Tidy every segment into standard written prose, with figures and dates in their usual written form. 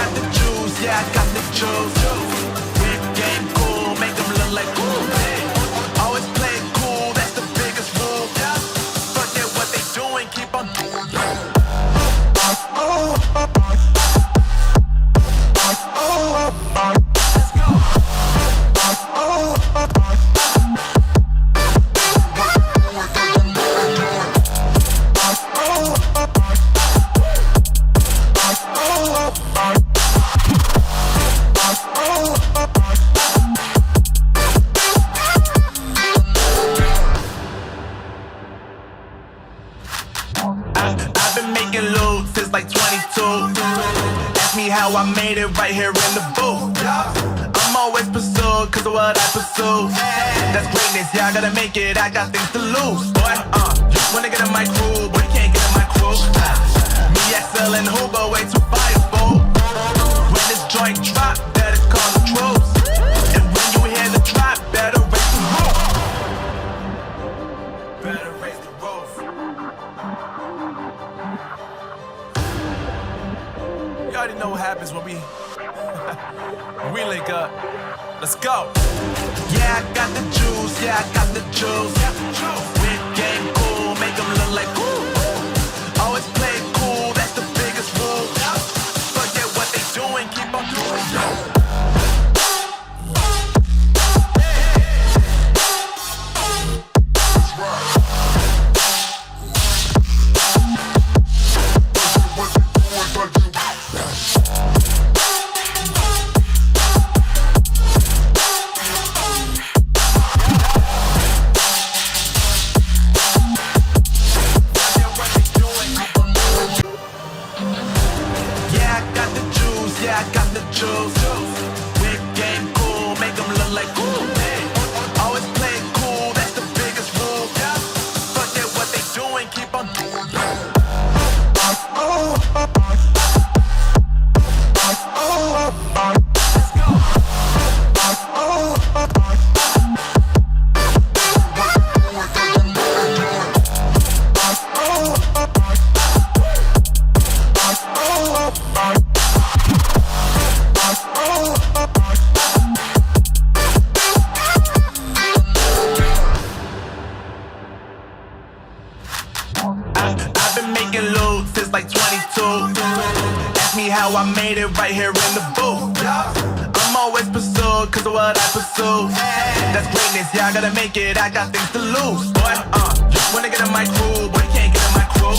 got the juice, yeah, I got the juice. Whip game cool, make them look like cool. Always play it cool, that's the biggest rule. Forget what they doing, keep on doing. Let's go. I've been making loot since like 22. Ask me how I made it right here in the booth. I'm always pursued cause of what I pursue. That's greatness, yeah, I gotta make it, I got things to lose. Boy, wanna get in my crew, but you can't get in my crew. Me, XL and Huber, way too fireable. When this joint drop, better call the troops. And when you hear the drop, better raise the roof. Better raise the roof. You already know what happens when we link up. Let's go. Yeah, I got the juice. Yeah, I got the juice. Whip game cool, make them look like cool. Always play it cool, that's the biggest rule. Forget what they doing, keep on doing. Yeah, I got the juice. Whip game cool, make them look like cool. Always play it cool, that's the biggest rule. Forget what they doing, keep on doing. Let's go. I've been making loot since like 22. Ask me how I made it right here in the booth. I'm always pursued cause of what I pursue. That's greatness, yeah, I gotta make it, I got things to lose. Boy, wanna get in my crew, but you can't get in my crew.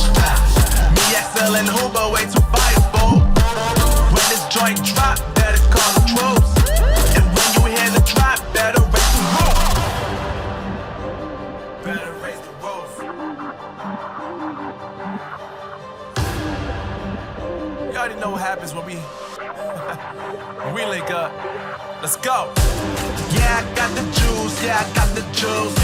Me, XL and Huber, way too fireable. When this joint drop, better call the troops. And when you hear the drop, better raise the roof. Better raise the roof. You already know what happens when we link up. Let's go. Yeah, I got the juice. Yeah, I got the juice.